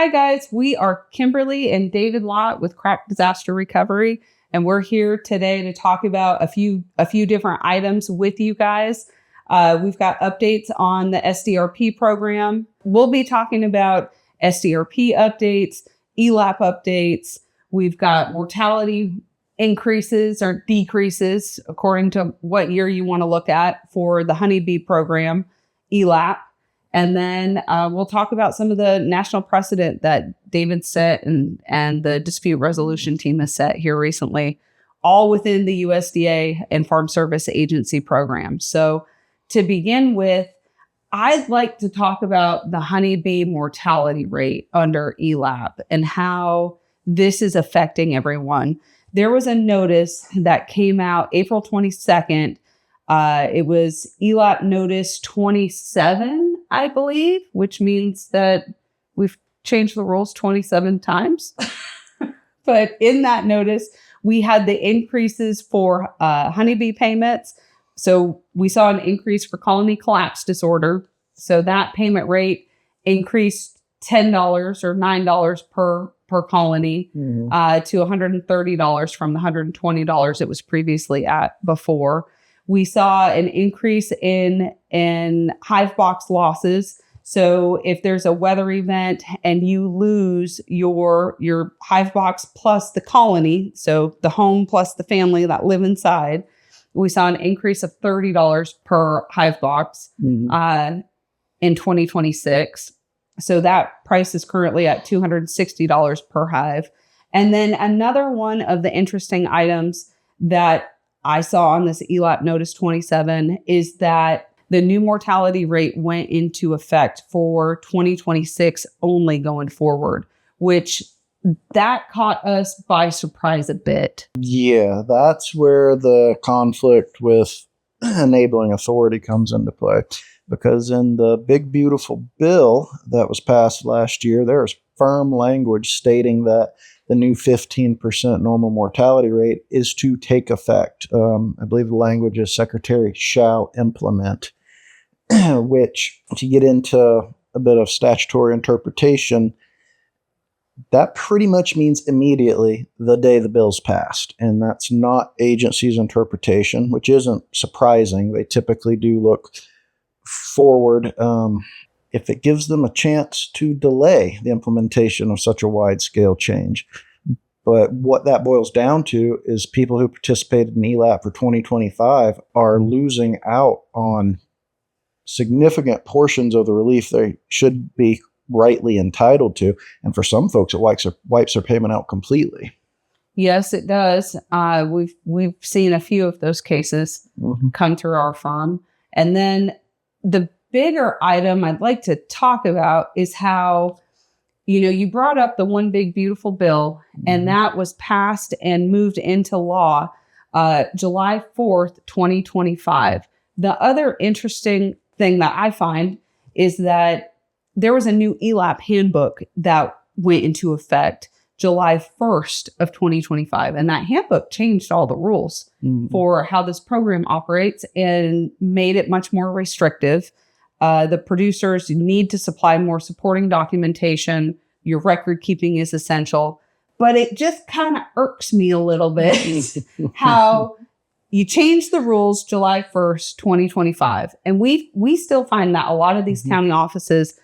Hi guys, we are Kimberly and David Lott with Crop Disaster Recovery, and we're here today to talk about a few different items with you guys. We've got updates on the SDRP program. We'll be talking about SDRP updates, ELAP updates. We've got mortality increases or decreases according to what year you want to look at for the Honeybee Program, ELAP. And then we'll talk about some of the national precedent that David set and the dispute resolution team has set here recently, all within the USDA and Farm Service Agency program. So to begin with, I'd like to talk about the honeybee mortality rate under ELAP and how this is affecting everyone. There was a notice that came out April 22nd. It was ELAP Notice 27, I believe, which means that we've changed the rules 27 times. But in that notice, we had the increases for honeybee payments. So we saw an increase for colony collapse disorder. So that payment rate increased $10 or $9 per colony to $130 from the $120 it was previously at before. We saw an increase in hive box losses. So if there's a weather event and you lose your hive box plus the colony, so the home plus the family that live inside, we saw an increase of $30 per hive box in 2026. So that price is currently at $260 per hive. And then another one of the interesting items that I saw on this ELAP Notice 27 is that the new mortality rate went into effect for 2026 only going forward, which that caught us by surprise a bit. Yeah, that's where the conflict with enabling authority comes into play. Because in the big, beautiful bill that was passed last year, there's firm language stating that the new 15% normal mortality rate is to take effect. I believe the language is Secretary shall implement, which, to get into a bit of statutory interpretation, that pretty much means immediately the day the bill's passed. And that's not agency's interpretation, which isn't surprising. They typically do look forward if it gives them a chance to delay the implementation of such a wide-scale change. But what that boils down to is people who participated in ELAP for 2025 are losing out on significant portions of the relief they should be rightly entitled to. And for some folks, it wipes their payment out completely. Yes, it does. We've seen a few of those cases come through our firm. And then the bigger item I'd like to talk about is how, you brought up the One Big Beautiful Bill, and that was passed and moved into law July 4th, 2025. The other interesting thing that I find is that there was a new ELAP handbook that went into effect July 1st of 2025. And that handbook changed all the rules for how this program operates and made it much more restrictive. The producers need to supply more supporting documentation. Your record keeping is essential. But it just kind of irks me a little bit how you changed the rules July 1st, 2025. And we still find that a lot of these county offices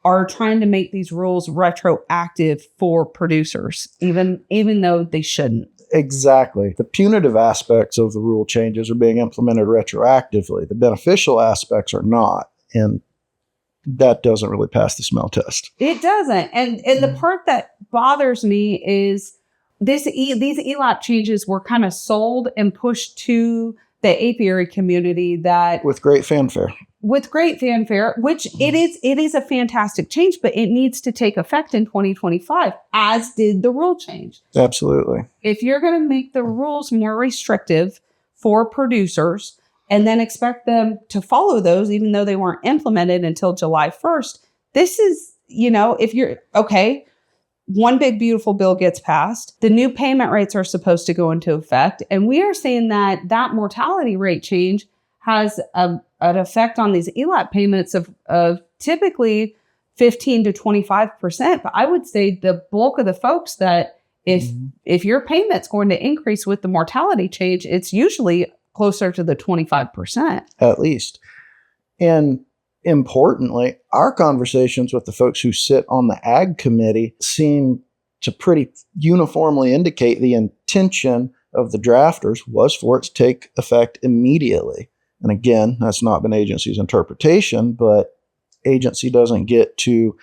are trying to make these rules retroactive for producers, even though they shouldn't. Exactly. The punitive aspects of the rule changes are being implemented retroactively. The beneficial aspects are not. And that doesn't really pass the smell test. It doesn't. And the part that bothers me is these ELAP changes were kind of sold and pushed to the apiary community with great fanfare. Which it is a fantastic change, but it needs to take effect in 2025, as did the rule change. Absolutely. If you're going to make the rules more restrictive for producers and then expect them to follow those, even though they weren't implemented until July 1st, this is, if you're okay, One Big Beautiful Bill gets passed, the new payment rates are supposed to go into effect. And we are saying that mortality rate change has an effect on these ELAP payments of typically 15 to 25%. But I would say the bulk of the folks that if your payment's going to increase with the mortality change, it's usually closer to the 25%. At least. And importantly, our conversations with the folks who sit on the ag committee seem to pretty uniformly indicate the intention of the drafters was for it to take effect immediately. And again, that's not been agency's interpretation, but agency doesn't get to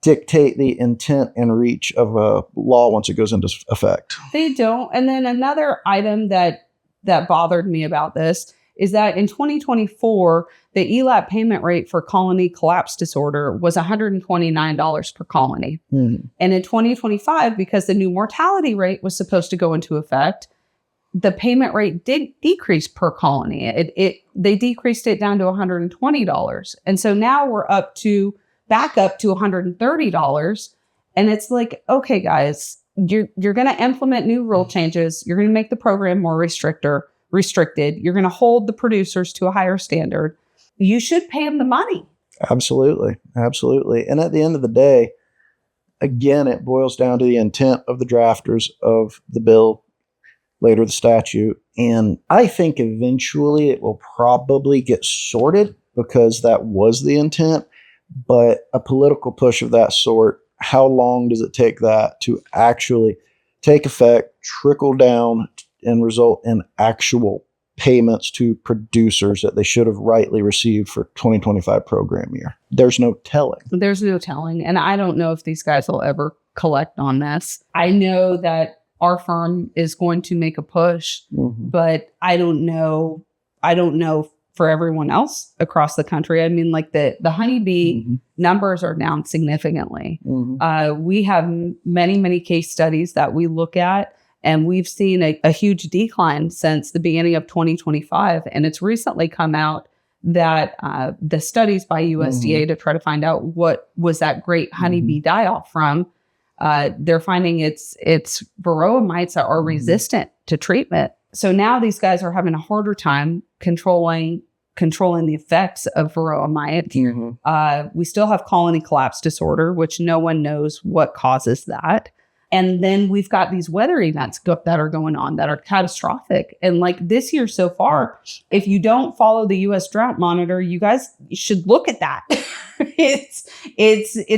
dictate the intent and reach of a law once it goes into effect. They don't. And then another item that bothered me about this is that in 2024, the ELAP payment rate for colony collapse disorder was $129 per colony. And in 2025, because the new mortality rate was supposed to go into effect, the payment rate did decrease per colony. They decreased it down to $120. And so now we're back up to $130. And it's like, okay, guys, you're going to implement new rule changes. You're going to make the program more restricted. You're going to hold the producers to a higher standard. You should pay them the money. Absolutely. Absolutely. And at the end of the day, again, it boils down to the intent of the drafters of the bill, later the statute. And I think eventually it will probably get sorted because that was the intent. But a political push of that sort, how long does it take that to actually take effect, trickle down, and result in actual payments to producers that they should have rightly received for 2025 program year? There's no telling. There's no telling. And I don't know if these guys will ever collect on this. I know that our firm is going to make a push, but I don't know for everyone else across the country. I mean, like the honeybee numbers are down significantly. We have many, many case studies that we look at, and we've seen a huge decline since the beginning of 2025. And it's recently come out that the studies by USDA to try to find out what was that great honeybee die-off from, they're finding it's varroa mites that are resistant to treatment. So now these guys are having a harder time controlling the effects of varroa mite. We still have colony collapse disorder, which no one knows what causes that. And then we've got these weather events that are going on that are catastrophic. And like this year so far, if you don't follow the U.S. Drought Monitor, you guys should look at that. It's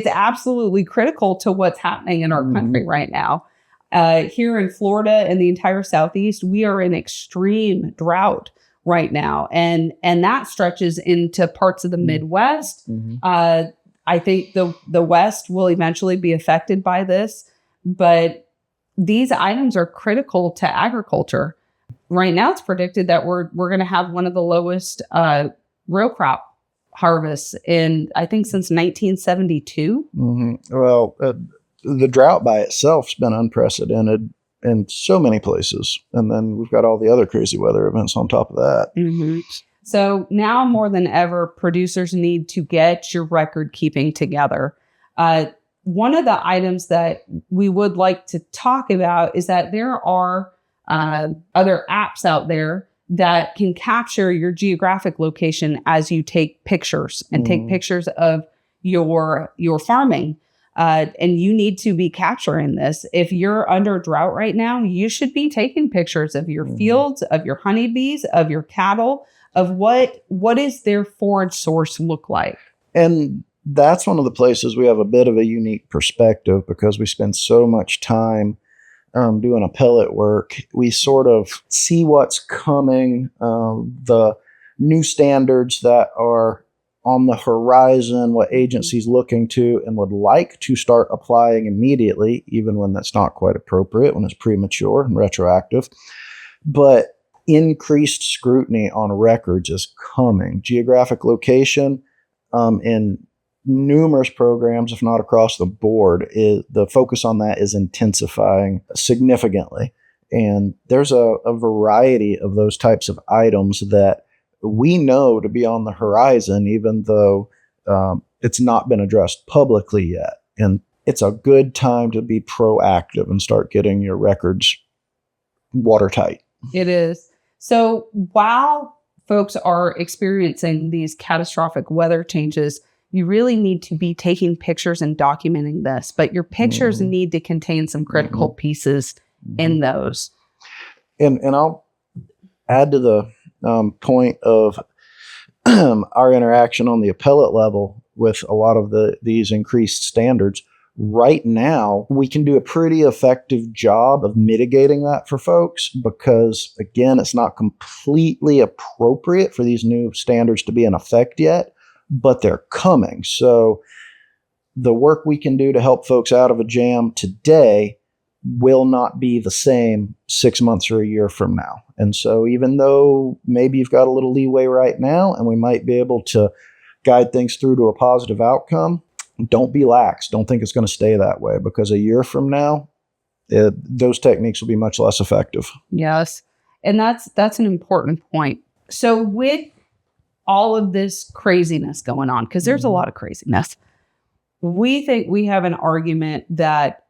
absolutely critical to what's happening in our country right now. Here in Florida and the entire Southeast, we are in extreme drought right now. And that stretches into parts of the Midwest. I think the West will eventually be affected by this. But these items are critical to agriculture. Right now, it's predicted that we're going to have one of the lowest row crop harvests I think since 1972. Well, the drought by itself has been unprecedented in so many places. And then we've got all the other crazy weather events on top of that. So now more than ever, producers need to get your record keeping together. One of the items that we would like to talk about is that there are other apps out there that can capture your geographic location as you take pictures and take pictures of your farming. And you need to be capturing this. If you're under drought right now, you should be taking pictures of your fields, of your honeybees, of your cattle, of what is their forage source look like. And that's one of the places we have a bit of a unique perspective because we spend so much time doing appellate work. We sort of see what's coming, the new standards that are on the horizon, what agencies looking to and would like to start applying immediately, even when that's not quite appropriate, when it's premature and retroactive. But increased scrutiny on records is coming. Geographic location in numerous programs, if not across the board, the focus on that is intensifying significantly. And there's a variety of those types of items that we know to be on the horizon, even though it's not been addressed publicly yet. And it's a good time to be proactive and start getting your records watertight. It is. So while folks are experiencing these catastrophic weather changes, you really need to be taking pictures and documenting this, but your pictures need to contain some critical pieces in those. And I'll add to the point of our interaction on the appellate level with a lot of these increased standards. Right now, we can do a pretty effective job of mitigating that for folks because, again, it's not completely appropriate for these new standards to be in effect yet, but they're coming. So the work we can do to help folks out of a jam today will not be the same 6 months or a year from now. And so even though maybe you've got a little leeway right now and we might be able to guide things through to a positive outcome, don't be lax. Don't think it's going to stay that way because a year from now, those techniques will be much less effective. Yes. And that's an important point. So with all of this craziness going on, because there's a lot of craziness, we think we have an argument that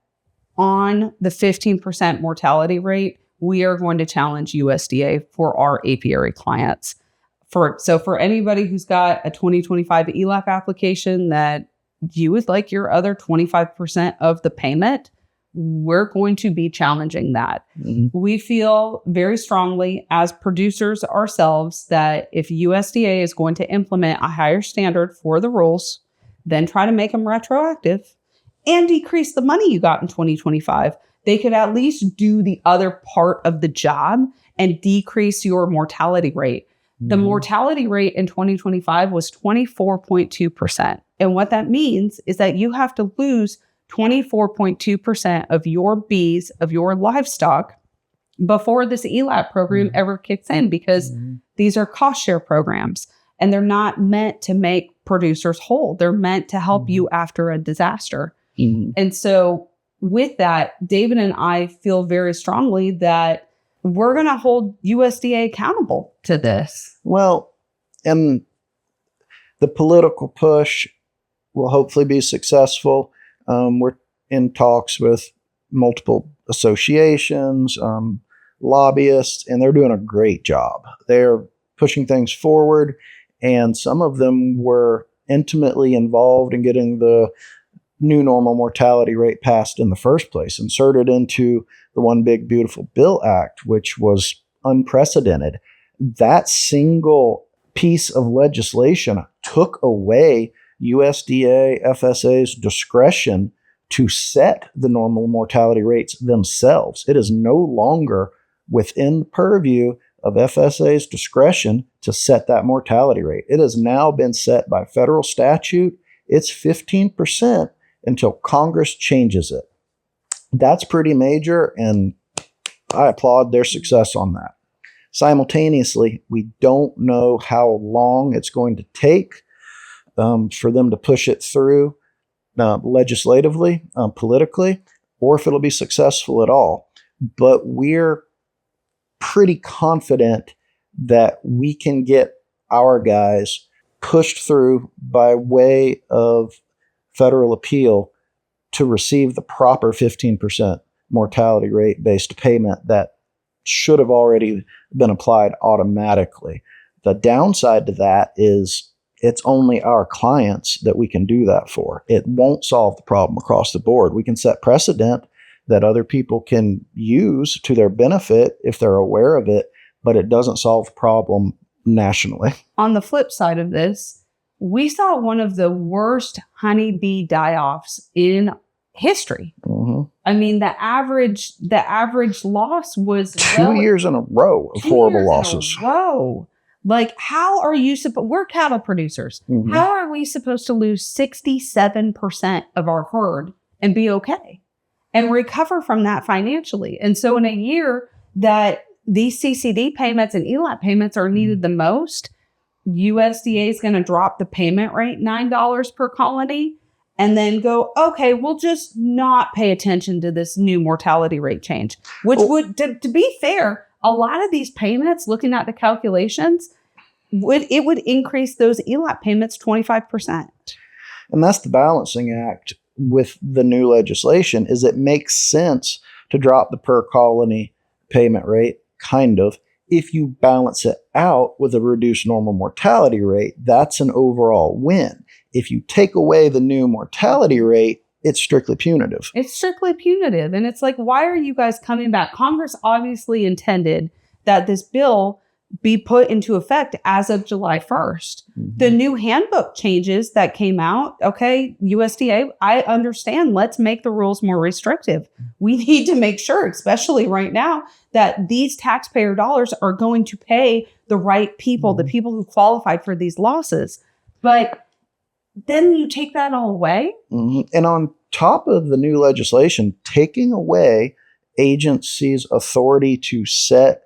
on the 15% mortality rate, we are going to challenge USDA for our apiary clients. So for anybody who's got a 2025 ELAP application that you would like your other 25% of the payment, we're going to be challenging that. We feel very strongly as producers ourselves that if USDA is going to implement a higher standard for the rules, then try to make them retroactive and decrease the money you got in 2025, they could at least do the other part of the job and decrease your mortality rate. The mortality rate in 2025 was 24.2%. And what that means is that you have to lose 24.2% of your bees, of your livestock, before this ELAP program ever kicks in, because these are cost share programs and they're not meant to make producers whole. They're meant to help you after a disaster. And so with that, David and I feel very strongly that we're going to hold USDA accountable to this. Well, and the political push will hopefully be successful. We're in talks with multiple associations, lobbyists, and they're doing a great job. They're pushing things forward, and some of them were intimately involved in getting the new normal mortality rate passed in the first place, inserted into the One Big Beautiful Bill Act, which was unprecedented. That single piece of legislation took away USDA FSA's discretion to set the normal mortality rates themselves. It is no longer within the purview of FSA's discretion to set that mortality rate. It has now been set by federal statute. It's 15% until Congress changes it. That's pretty major, and I applaud their success on that. Simultaneously, we don't know how long it's going to take for them to push it through legislatively, politically, or if it'll be successful at all. But we're pretty confident that we can get our guys pushed through by way of federal appeal to receive the proper 15% mortality rate based payment that should have already been applied automatically. The downside to that is it's only our clients that we can do that for. It won't solve the problem across the board. We can set precedent that other people can use to their benefit if they're aware of it, but it doesn't solve the problem nationally. On the flip side of this, we saw one of the worst honeybee die-offs in history. I mean, the average loss was 2 years in a row of horrible losses. Whoa. Like, how are you we're cattle producers. How are we supposed to lose 67% of our herd and be okay and recover from that financially? And so in a year that these CCD payments and ELAP payments are needed the most, USDA is going to drop the payment rate $9 per colony and then go, okay, we'll just not pay attention to this new mortality rate change, which would, to be fair, a lot of these payments, looking at the calculations, would increase those ELAP payments 25%. And that's the balancing act with the new legislation, is it makes sense to drop the per colony payment rate, kind of, if you balance it out with a reduced normal mortality rate. That's an overall win. if you take away the new mortality rate, it's strictly punitive. It's strictly punitive. And it's like, why are you guys coming back? Congress obviously intended that this bill be put into effect as of July 1st. The new handbook changes that came out, okay, USDA, I understand, let's make the rules more restrictive. We need to make sure, especially right now, that these taxpayer dollars are going to pay the right people, the people who qualified for these losses. But then you take that all away. And on top of the new legislation, taking away agencies' authority to set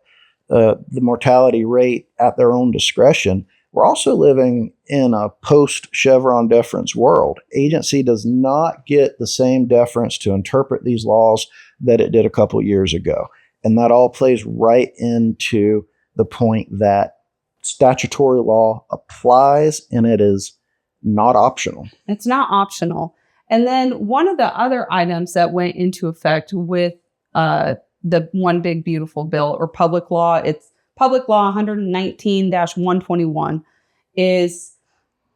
the mortality rate at their own discretion, we're also living in a post-Chevron deference world. Agency does not get the same deference to interpret these laws that it did a couple years ago. And that all plays right into the point that statutory law applies and it is not optional. It's not optional. And then one of the other items that went into effect with the One Big Beautiful Bill, or public law, it's Public Law 119-121, is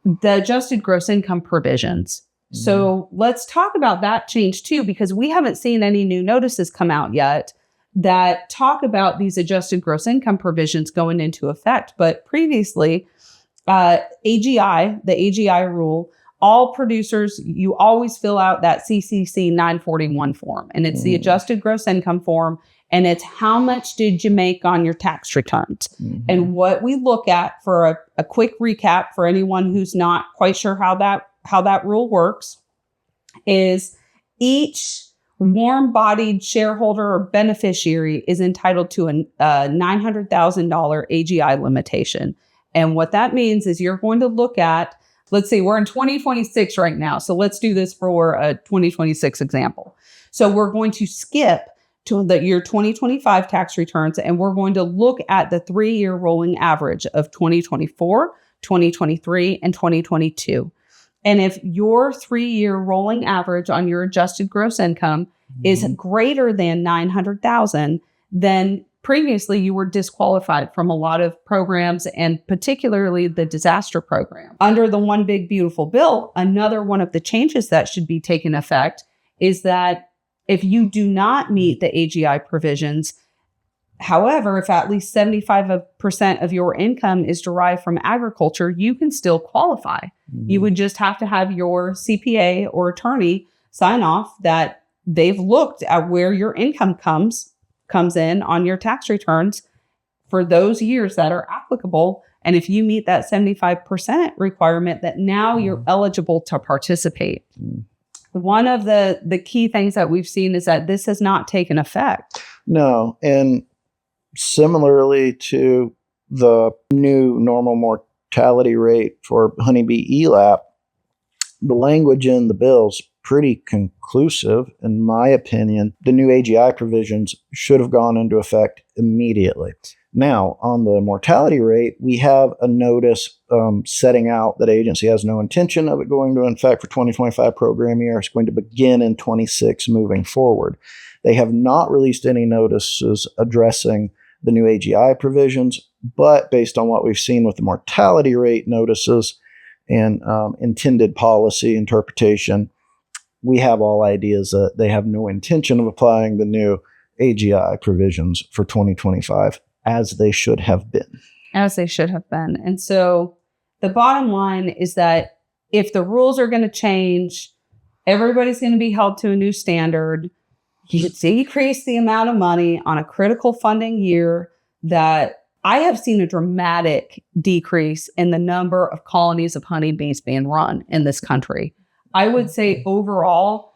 the adjusted gross income provisions. So let's talk about that change too, because we haven't seen any new notices come out yet that talk about these adjusted gross income provisions going into effect. But previously, AGI, the AGI rule, all producers, you always fill out that CCC 941 form, and it's the adjusted gross income form, and it's how much did you make on your tax returns. And what we look at, for a quick recap for anyone who's not quite sure how that rule works, is each warm-bodied shareholder or beneficiary is entitled to a $900,000 AGI limitation. And what that means is you're going to look at, let's see, we're in 2026 right now. So let's do this for a 2026 example. So we're going to skip to the year 2025 tax returns, and we're going to look at the 3-year rolling average of 2024, 2023, and 2022. And if your 3-year rolling average on your adjusted gross income is greater than 900,000, then previously you were disqualified from a lot of programs, and particularly the disaster program. Under the One Big Beautiful Bill, another one of the changes that should be taken effect is that if you do not meet the AGI provisions, however, if at least 75% of your income is derived from agriculture, you can still qualify. You would just have to have your CPA or attorney sign off that they've looked at where your income comes in on your tax returns for those years that are applicable. And if you meet that 75% requirement, that now you're eligible to participate. One of the key things that we've seen is that this has not taken effect. No. And similarly to the new normal mortality rate for honeybee ELAP, the language in the bill's pretty conclusive, in my opinion. The new AGI provisions should have gone into effect immediately. Now, on the mortality rate, we have a notice setting out that agency has no intention of it going into effect for 2025 program year. It's going to begin in 26 moving forward. They have not released any notices addressing the new AGI provisions, but based on what we've seen with the mortality rate notices and intended policy interpretation, we have all ideas that they have no intention of applying the new AGI provisions for 2025 as they should have been. As they should have been. And so the bottom line is that if the rules are going to change, everybody's going to be held to a new standard. You decrease the amount of money on a critical funding year. That I have seen a dramatic decrease in the number of colonies of honeybees being run in this country. I would say overall,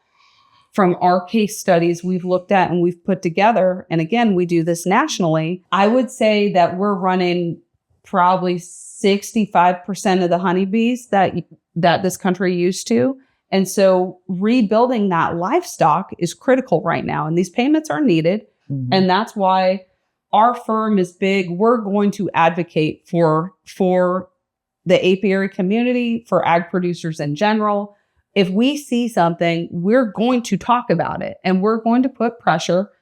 from our case studies we've looked at and we've put together, and again, we do this nationally, I would say that we're running probably 65% of the honeybees that this country used to. And so rebuilding that livestock is critical right now. And these payments are needed. And that's why our firm is big. We're going to advocate for the apiary community, for ag producers in general. If we see something, we're going to talk about it, and we're going to put pressure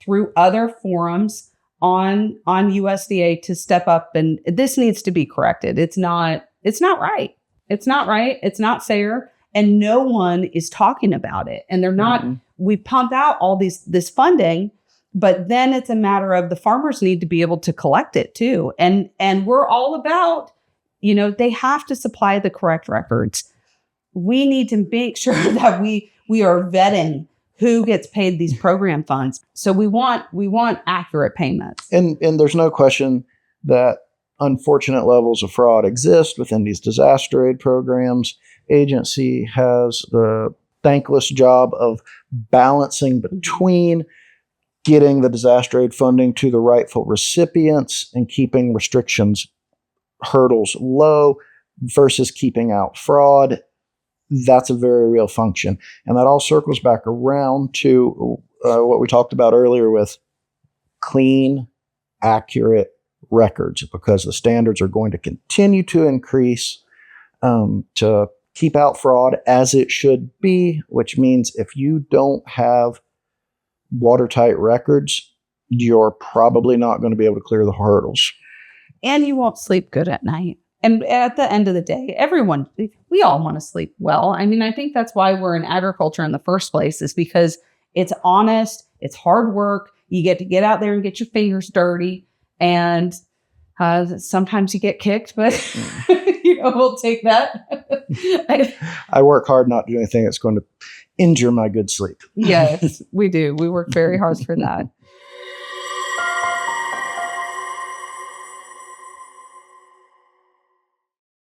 through other forums on USDA to step up. And this needs to be corrected. It's not right. It's not right. It's not fair. And no one is talking about it. And they're not, we pump out all this funding, but then it's a matter of the farmers need to be able to collect it too. And we're all about, they have to supply the correct records. We need to make sure that we are vetting who gets paid these program funds. So we want accurate payments. And there's no question that unfortunate levels of fraud exist within these disaster aid programs. Agency has the thankless job of balancing between getting the disaster aid funding to the rightful recipients and keeping restrictions hurdles low versus keeping out fraud. That's a very real function. And that all circles back around to what we talked about earlier with clean, accurate records, because the standards are going to continue to increase to keep out fraud as it should be, which means if you don't have watertight records, you're probably not going to be able to clear the hurdles. And you won't sleep good at night. And at the end of the day, we all want to sleep well. I mean, I think that's why we're in agriculture in the first place, is because it's honest, it's hard work. You get to get out there and get your fingers dirty. And sometimes you get kicked, but we'll take that. I work hard not to do anything that's going to injure my good sleep. Yes, we do. We work very hard for that.